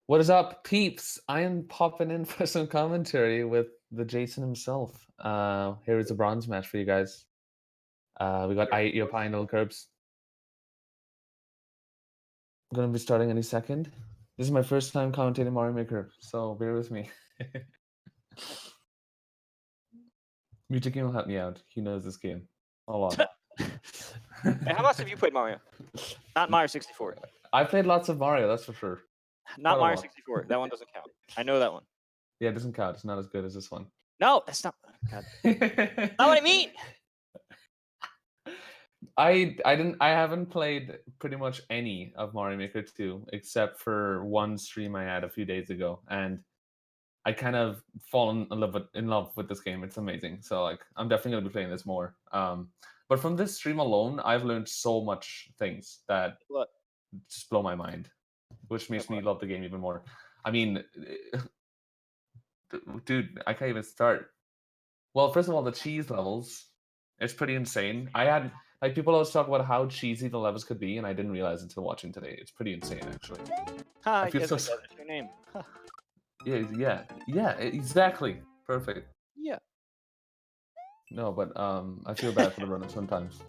What is up, peeps? I am popping in for some commentary with the Jason himself. Here is a bronze match for you guys. We got iateyourpie and LilKirbs. I'm gonna be starting any second. This is my first time commentating Mario Maker, so bear with me. Mutaking will help me out. He knows this game a lot. Hey, how much have you played Mario? Not Mario 64. I played lots of Mario, that's for sure. Not Quite a Mario lot. 64. That one doesn't count. I know that one. Yeah, it doesn't count. It's not as good as this one. No, that's not. God. Not what I mean. I haven't played pretty much any of Mario Maker 2 except for one stream I had a few days ago, and I kind of fallen in love with this game. It's amazing. So like I'm definitely gonna be playing this more. But from this stream alone, I've learned so much things that What? just blow my mind, which makes me love the game even more. I mean, dude, I can't even start. Well, first of all, the cheese levels, it's pretty insane. I had like people always talk about how cheesy the levels could be, and I didn't realize until watching today. It's pretty insane, actually. Hi, I feel yes, so. that's your name. Yeah, exactly. Perfect. Yeah. No, but I feel bad for the runners sometimes.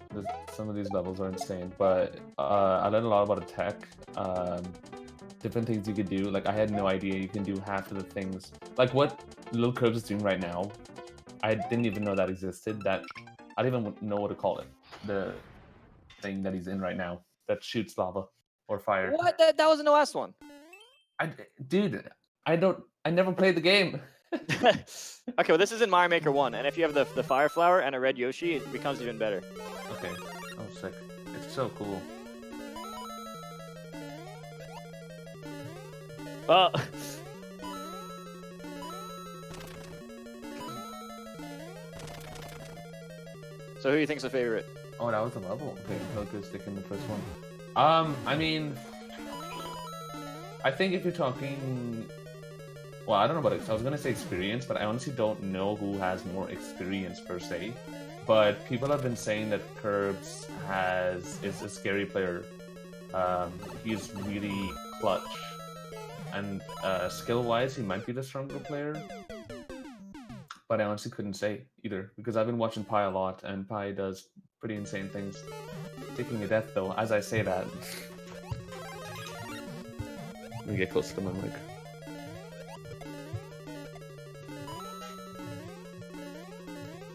Some of these levels are insane, but I learned a lot about attack. Different things you could do. Like I had no idea you can do half of the things. Like what LilKirbs is doing right now, I didn't even know that existed. That I don't even know what to call it. The thing that he's in right now that shoots lava or fire. What? That wasn't the last one. Dude, I never played the game. Okay, well this is in Mario Maker 1, and if you have the fire flower and a red Yoshi, it becomes even better. Okay. Oh, sick. It's so cool. Oh. So who do you think's the favorite? Oh, that was the level. Okay, LilKirbs sticking the first one. I mean, I think if you're talking, well, I don't know about it. I was gonna say experience, but I honestly don't know who has more experience per se. But people have been saying that Kirbs is a scary player. He's really clutch, and skill-wise, he might be the stronger player. But I honestly couldn't say either because I've been watching Pi a lot, and Pi does pretty insane things. Taking a death though, as I say that. Let me get close to my mic.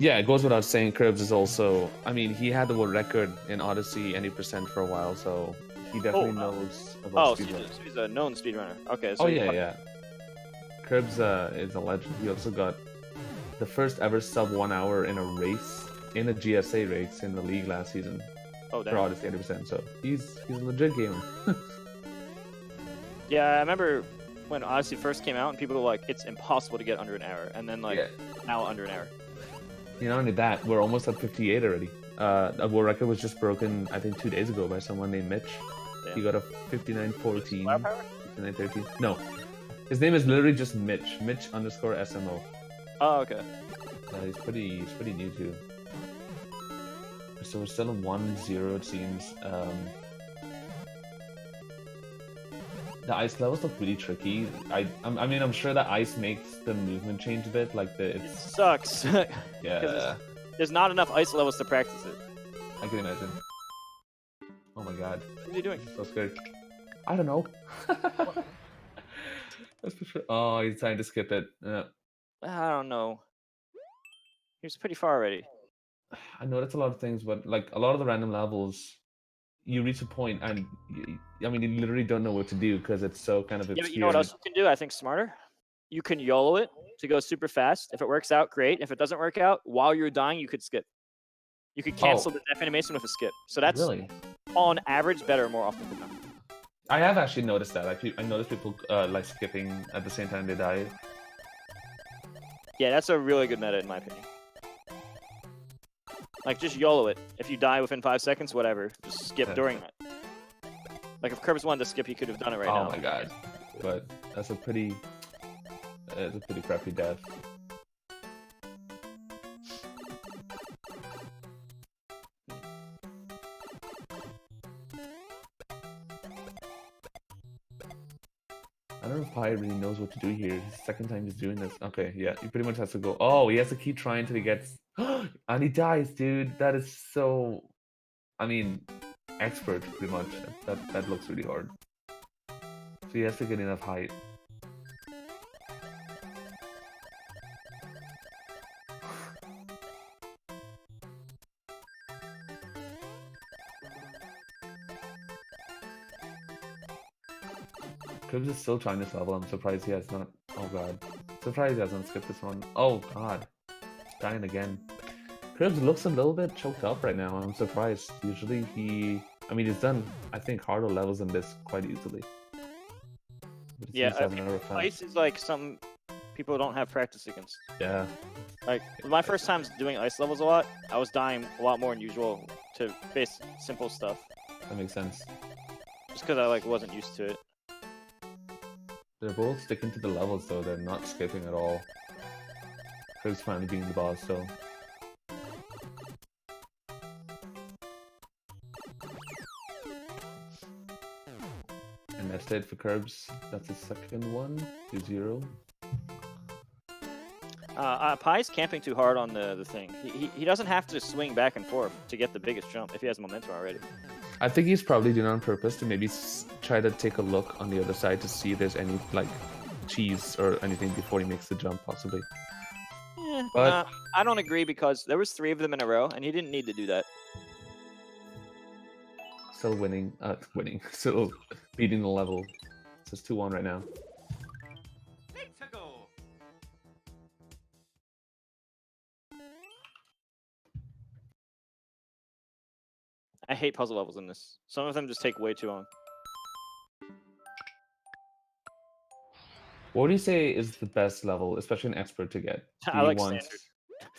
Yeah, it goes without saying, Kirbs is also, I mean, he had the world record in Odyssey any percent for a while, so he definitely knows about speedrunning. So he's a known speedrunner. Okay. So oh, yeah. Kirbs is a legend. He also got the first ever sub 1 hour in a race, in a GSA race in the league last season. Oh, damn. For Odyssey 80%, so he's a legit gamer. Yeah, I remember when Odyssey first came out and people were like, it's impossible to get under an hour, and then like now under an hour. Not only that, we're almost at 58 already. A world record was just broken, I think, 2 days ago by someone named Mitch. Damn. He got a 59.14, 59.13. No, his name is literally just Mitch. Mitch_SMO. Oh, okay. He's pretty new too. So we're still in 1-0, it seems. The ice levels look really tricky. I mean, I'm sure the ice makes the movement change a bit. Like it sucks. Yeah. There's not enough ice levels to practice it. I can imagine. Oh my god. What are you doing? So scared. I don't know. That's for sure. Oh, he's trying to skip it. I don't know. He was pretty far already. I know that's a lot of things, but like a lot of the random levels, you reach a point and I mean, you literally don't know what to do because it's so kind of obscure. Yeah, but you know what else you can do? I think smarter. You can YOLO it to go super fast. If it works out, great. If it doesn't work out, while you're dying, you could skip. You could cancel the death animation with a skip. So that's really, on average, better more often than not. I have actually noticed that. I noticed people like skipping at the same time they die. Yeah, that's a really good meta in my opinion. Like, just YOLO it. If you die within 5 seconds, whatever. Just skip during that. Like, if Kirbs wanted to skip, he could have done it right now. Oh my god. But that's a pretty crappy death. I don't know if Pi really knows what to do here. His second time he's doing this. Okay, yeah, he pretty much has to go. Oh, he has to keep trying till he gets. And he dies, dude. That is so. I mean, expert, pretty much. That looks really hard. So he has to get enough height. LilKirbs is still trying this level. I'm surprised he has not. Oh god. Surprised he hasn't skipped this one. Oh god. Dying again. LilKirbs looks a little bit choked up right now. I'm surprised. Usually he. I mean, he's done, I think, harder levels than this quite easily. But it Yeah, seems to I have think another effect. ice is like something people don't have practice against. Yeah. Like my first times doing ice levels a lot, I was dying a lot more than usual to face simple stuff. That makes sense. Just because I like wasn't used to it. They're both sticking to the levels though. They're not skipping at all. LilKirbs finally being the boss, so. And that's it for LilKirbs. That's his second one. 2-0. Pie's camping too hard on the thing. He doesn't have to swing back and forth to get the biggest jump if he has momentum already. I think he's probably doing it on purpose to maybe try to take a look on the other side to see if there's any like cheese or anything before he makes the jump, possibly. Yeah, But I don't agree because there was 3 of them in a row, and he didn't need to do that. still winning, still beating the level. So it's 2-1 right now. I hate puzzle levels in this. Some of them just take way too long. What would you say is the best level, especially an expert, to get? I like standard.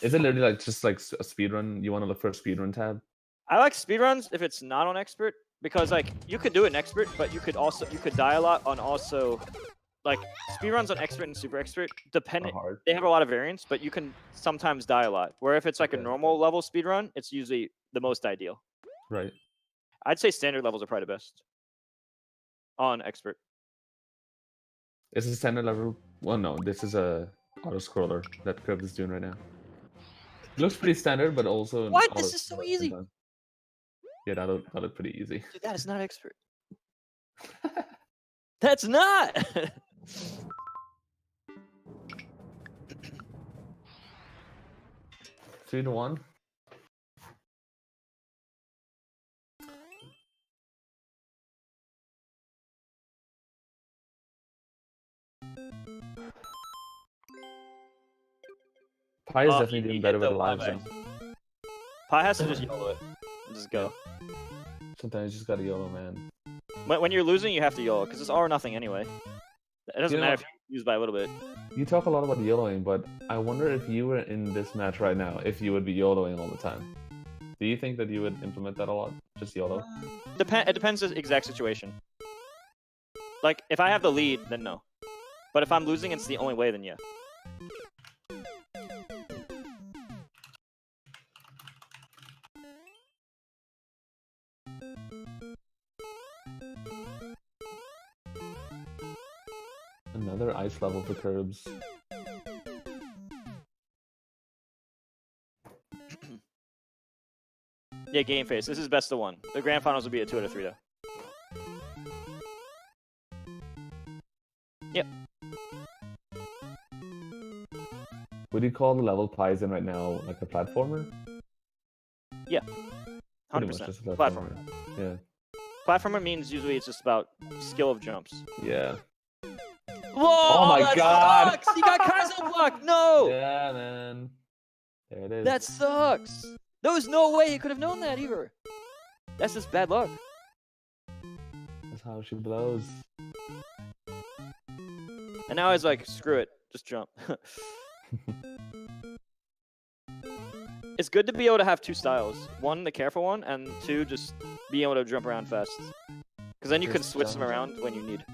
Is it literally like just like a speedrun? You want to look for a speedrun tab? I like speedruns if it's not on expert because like you could do it in expert, but you could die a lot on also like speedruns on expert and super expert. They have a lot of variance, but you can sometimes die a lot. Where if it's like a normal level speedrun, it's usually the most ideal. Right. I'd say standard levels are probably the best on expert. Is it standard level? Well, no, this is a auto scroller that LilKirbs is doing right now. It looks pretty standard, but also What? This is so easy. Yeah, that looked pretty easy. Dude, that is not expert. That's not. 3-1. Pi is definitely doing better with the live zone. Pi has to just YOLO it. Just go. Sometimes you just gotta YOLO, man. When you're losing, you have to YOLO, because it's all or nothing anyway. It doesn't matter if you lose by a little bit. You talk a lot about YOLOing, but I wonder if you were in this match right now, if you would be YOLOing all the time. Do you think that you would implement that a lot? Just YOLO? It depends on the exact situation. Like, if I have the lead, then no. But if I'm losing, it's the only way, then yeah. Another ice level for LilKirbs. Yeah, game face. This is best of 1. The grand finals will be a 2 out of 3 though. Yep. Would you call the level Pi's in right now like a platformer? Yeah. 100%. Just a platformer. Yeah. Platformer means usually it's just about skill of jumps. Yeah. Whoa! Oh my god! Sucks! You got Kaizo blocked! No! Yeah, man. There it is. That sucks! There was no way he could have known that either. That's just bad luck. That's how she blows. And now he's like, screw it, just jump. It's good to be able to have 2 styles. 1, the careful one, and 2, just being able to jump around fast. Because then you can switch them around when you need.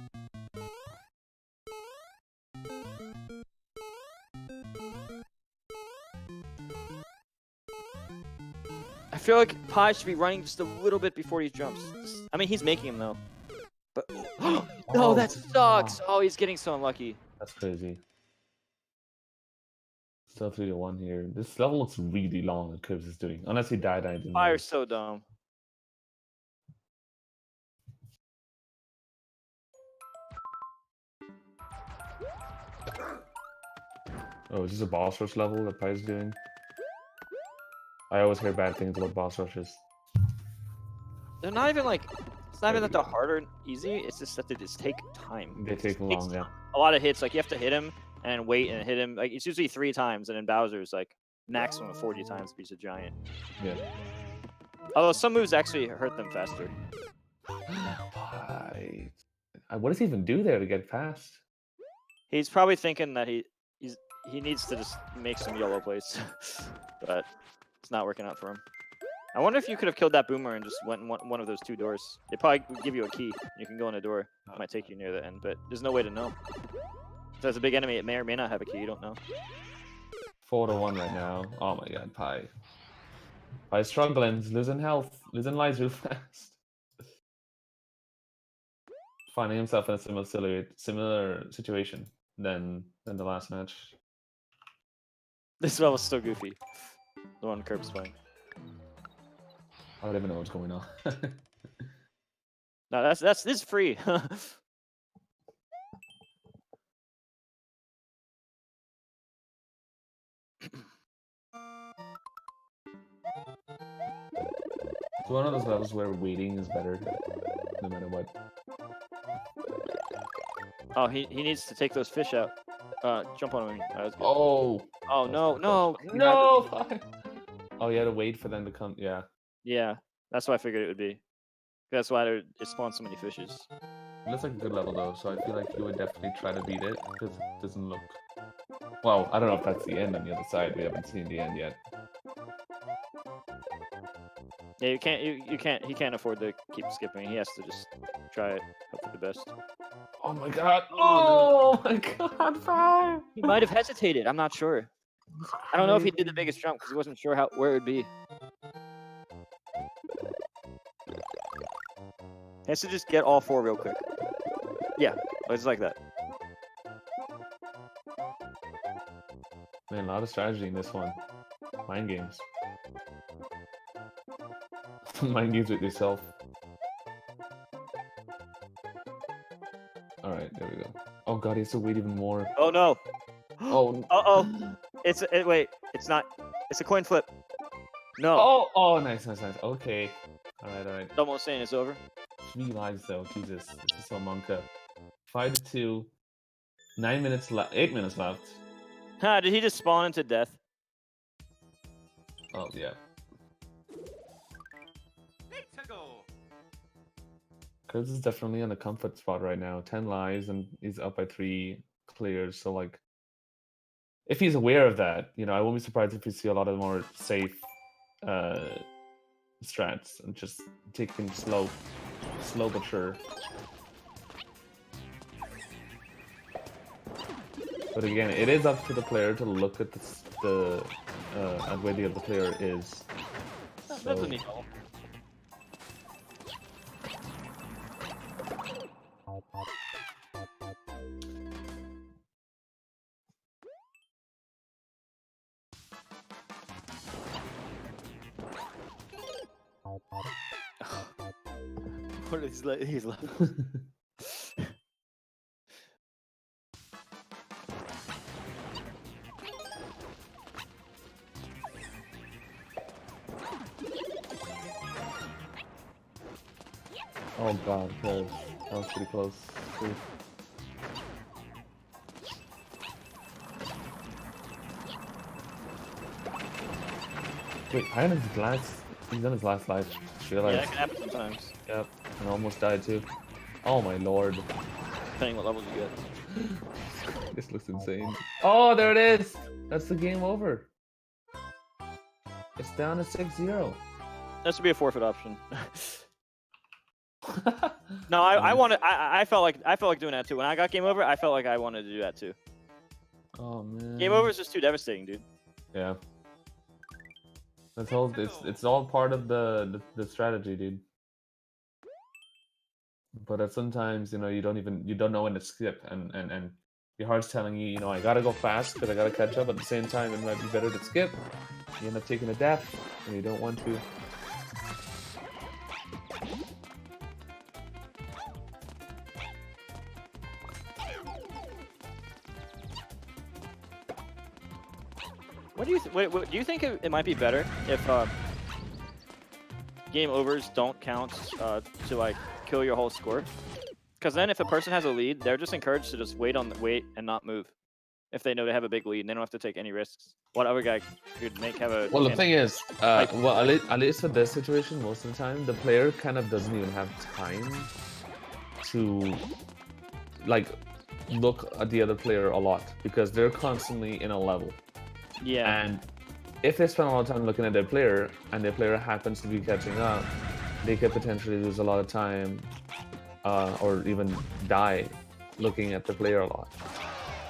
I feel like Pi should be running just a little bit before he jumps. I mean, he's making him though. But No, that sucks. Oh, he's getting so unlucky. That's crazy. Still 3-1 here. This level looks really long that Kirbs is doing. Unless he died, I didn't know. Fire's so dumb. Oh, is this a boss rush level that Pie's doing? I always hear bad things about boss rushes. They're not even like, it's not even that they're hard or easy. It's just that they just take time. They take long, yeah. A lot of hits, like you have to hit him and wait and hit him. Like it's usually 3 times, and then Bowser's like maximum of 40 times if he's a giant. Yeah. Although some moves actually hurt them faster. Why? What does he even do there to get past? He's probably thinking that he needs to just make some yellow plays, but it's not working out for him. I wonder if you could have killed that boomer and just went in one of those 2 doors. They probably would give you a key. You can go in a door. It might take you near the end, but there's no way to know. If there's a big enemy, it may or may not have a key. You don't know. 4-1 right now. Oh my god, Pie. Pie's struggling. He's losing health. Losing lives real fast. Finding himself in a similar situation than the last match. This level's so goofy. The one Kirb's playing. I don't even know what's going on. No, this is free. It's one of those levels where waiting is better, no matter what. Oh, he needs to take those fish out. Jump on him. Oh! Oh, no, no! No! Oh, you had to wait for them to come, yeah. Yeah, that's what I figured it would be. That's why it spawns so many fishes. It looks like a good level though, so I feel like you would definitely try to beat it, because it doesn't look... Well, I don't know if that's the end on the other side. We haven't seen the end yet. Yeah, you can't. He can't afford to keep skipping. He has to just try it. Hope for the best. Oh my god! Oh my god! Fire! He might have hesitated. I'm not sure. I don't know if he did the biggest jump because he wasn't sure where it would be. He has to just get all 4 real quick. Yeah, it's like that. Man, a lot of strategy in this one. Mind games. Mind games with yourself. Alright, there we go. Oh god, he has to wait even more. Oh no! Oh. Uh-oh! Wait, it's not. It's a coin flip. No. Oh, nice. Okay. Alright. It's almost saying it's over. 3 lives though, Jesus. This is Salmonka. 5-2. 9 minutes left. 8 minutes left. Ha! Did he just spawn into death? Oh yeah. Kirbs is definitely on a comfort spot right now. 10 lives and he's up by 3 clears. So like, if he's aware of that, you know, I won't be surprised if we see a lot of more safe strats and just take things slow but sure. But again, it is up to the player to look at the at where the other player is. That's a neat goal. What is he's left? Oh god, close. That was pretty close. Too. Wait, he's on his last life. Yeah, that can happen sometimes. Yep, and almost died too. Oh my lord. Depending what level you get. This looks insane. Oh, there it is! That's the game over. It's down to 6-0. That should be a forfeit option. No, I felt like doing that too. When I got game over, I felt like I wanted to do that too. Oh man. Game over is just too devastating, dude. Yeah. It's all part of the strategy, dude. But at sometimes, you don't know when to skip, and your heart's telling you, I gotta go fast because I gotta catch up. At the same time, it might be better to skip. You end up taking a death, and you don't want to. What do you do you think it might be better if game overs don't count to like kill your whole score? Because then if a person has a lead, they're just encouraged to just wait and not move. If they know they have a big lead, and they don't have to take any risks. What other guy could have a Well, the chance? thing is, well, at least with this situation, most of the time, the player kind of doesn't even have time to like look at the other player a lot because they're constantly in a level. Yeah. And if they spend a lot of time looking at their player and their player happens to be catching up, they could potentially lose a lot of time or even die looking at the player a lot.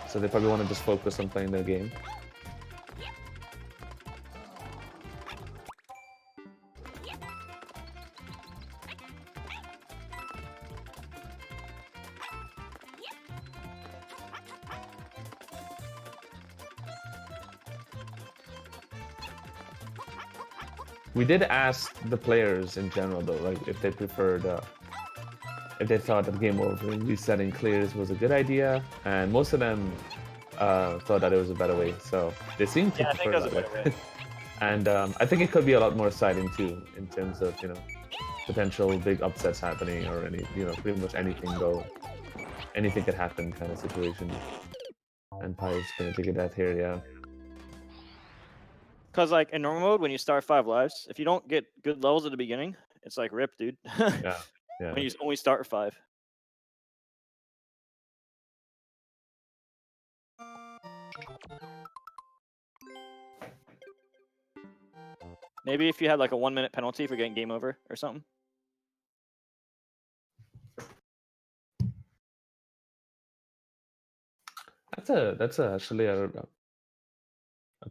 So they probably want to just focus on playing their game. We did ask the players in general, though, like if they preferred, if they thought that game over and resetting clears was a good idea, and most of them thought that it was a better way. So they seem to prefer that way. And I think it could be a lot more exciting too, in terms of potential big upsets happening or pretty much anything could happen kind of situation. And Pie's gonna take a death here, yeah. Because like in normal mode, when you start 5 lives, if you don't get good levels at the beginning, it's like rip, dude. Yeah. When you only start 5. Maybe if you had like a 1-minute penalty for getting game over or something. That's actually a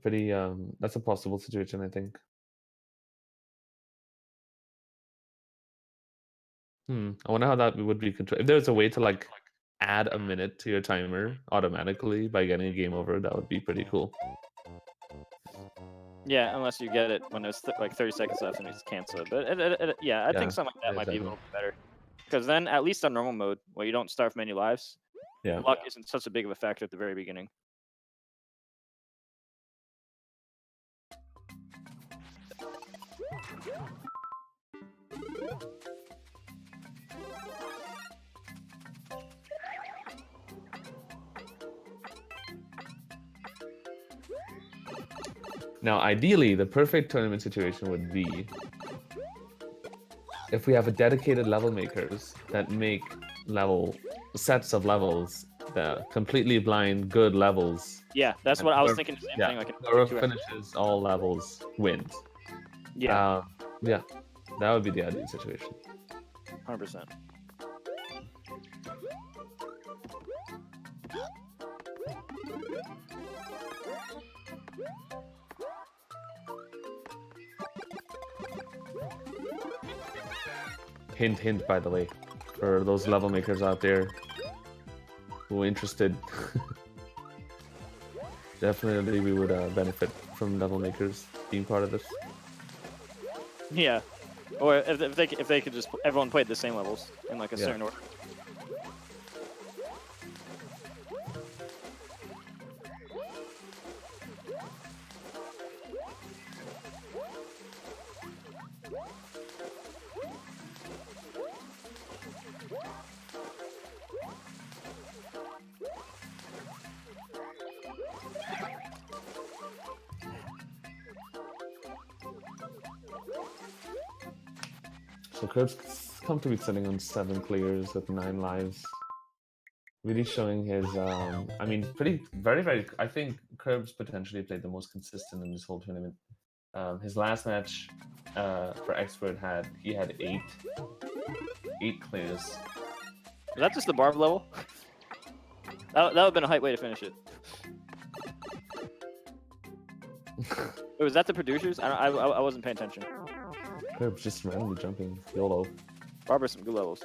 pretty that's a possible situation, I think. I wonder how that would be controlled. If there was a way to like add a minute to your timer automatically by getting a game over, that would be pretty cool. Yeah, unless you get it when there's like 30 seconds left and you just cancel it. But yeah, I think something like that might be a little better. Because then, at least on normal mode, where you don't start many lives, luck isn't such a big of a factor at the very beginning. Now, ideally, the perfect tournament situation would be if we have a dedicated level makers that make sets of levels, the completely blind good levels. Yeah, that's what I was thinking. The same thing. Like whoever finishes all levels wins. Yeah. Yeah, that would be the ideal situation. 100%. Hint, hint, by the way, for those level makers out there who are interested. Definitely, we would benefit from level makers being part of this. Yeah, or if they could just everyone play at the same levels in like a certain order. So Kirbs comfortably sitting on 7 clears with 9 lives. Really showing his, I mean, very, I think Kirbs potentially played the most consistent in this whole tournament. His last match for Expert he had 8 clears. Is that just the barb level? That would have been a hype way to finish it. Wait, was that the producers? I wasn't paying attention. Kirbs just randomly jumping YOLO. Barb are some good levels.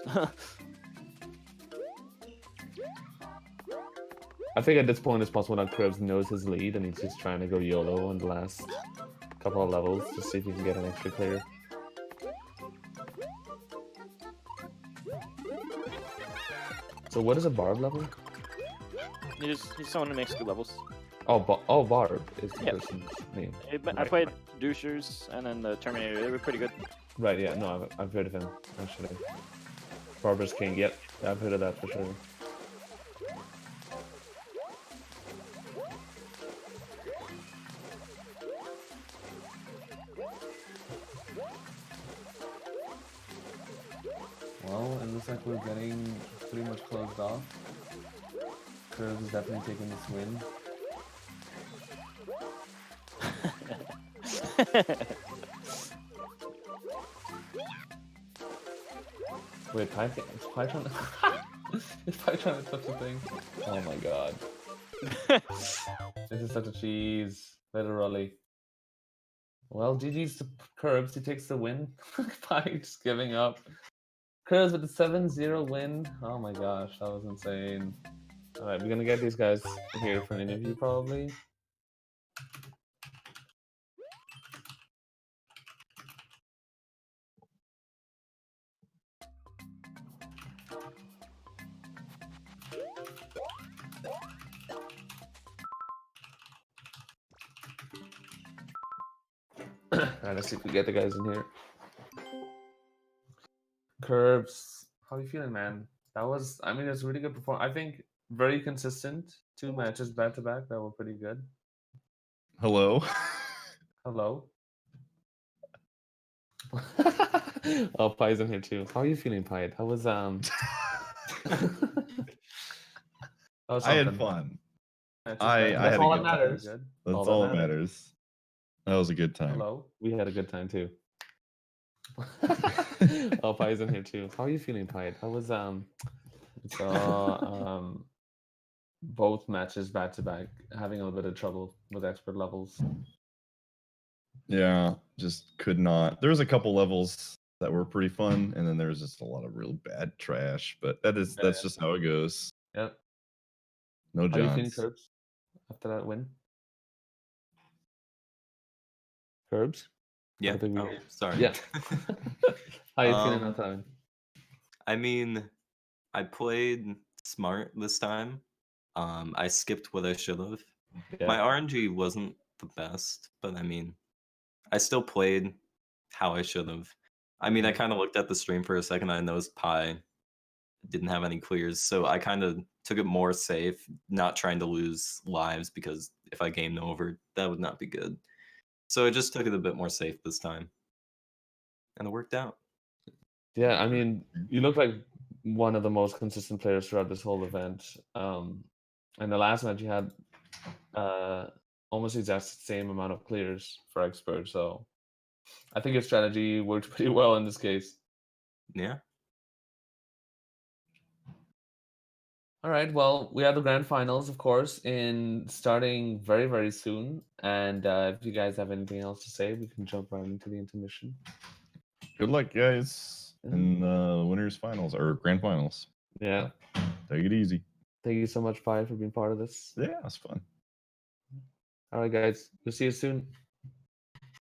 I think at this point it's possible that Krebs knows his lead and he's just trying to go YOLO in the last couple of levels to see if he can get an extra clear. So what is a Barb level? He's someone who makes good levels. Oh, Barb is the person's name. I played Douchers and then the Terminator. They were pretty good. Right, yeah, no, I've heard of him, actually. Barber's King, yep, I've heard of that for sure. Well, it looks like we're getting pretty much closed off. Curves is definitely taking this win. Wait, is Pi trying to... is Pi trying to touch the thing? Oh my god. This is such a cheese. Literally. Well, GG's to Curbs. He takes the win. Pi just giving up. Curbs with the 7-0 win. Oh my gosh, that was insane. Alright, we're gonna get these guys here for an interview probably. Alright, let's see if we get the guys in here. Curbs, how are you feeling, man? That was, I mean, it's a really good performance. I think very consistent. 2 matches back to back that were pretty good. Hello. Hello. Oh, Pi's in here too. How are you feeling, Pi? That was I had fun. I had a good time. That's all that matters. That was a good time. Hello. We had a good time too. Oh, Pi's in here too. How are you feeling, Pi? That was both matches back to back, having a little bit of trouble with expert levels. Yeah, just could not. There was a couple levels that were pretty fun, and then there was just a lot of real bad trash. But that's just how it goes. Yep. No How are you feeling, Johns. Curbs, after that win? Curbs? Yeah. Oh, sorry. Yeah. How are you feeling that time? I mean, I played smart this time. I skipped what I should have. Yeah. My RNG wasn't the best, but I mean, I still played how I should have. I mean, I kind of looked at the stream for a second. I noticed Pi didn't have any clears, so I kind of took it more safe, not trying to lose lives, because if I gamed over, that would not be good. So I just took it a bit more safe this time, and it worked out. Yeah, I mean, you look like one of the most consistent players throughout this whole event. And the last match you had almost the exact same amount of clears for expert, so I think your strategy worked pretty well in this case. Yeah. All right, well, we have the grand finals, of course, in starting very, very soon. And if you guys have anything else to say, we can jump right into the intermission. Good luck, guys, in the winners finals or grand finals. Yeah. Take it easy. Thank you so much, Pi, for being part of this. Yeah, it's fun. All right, guys. We'll see you soon.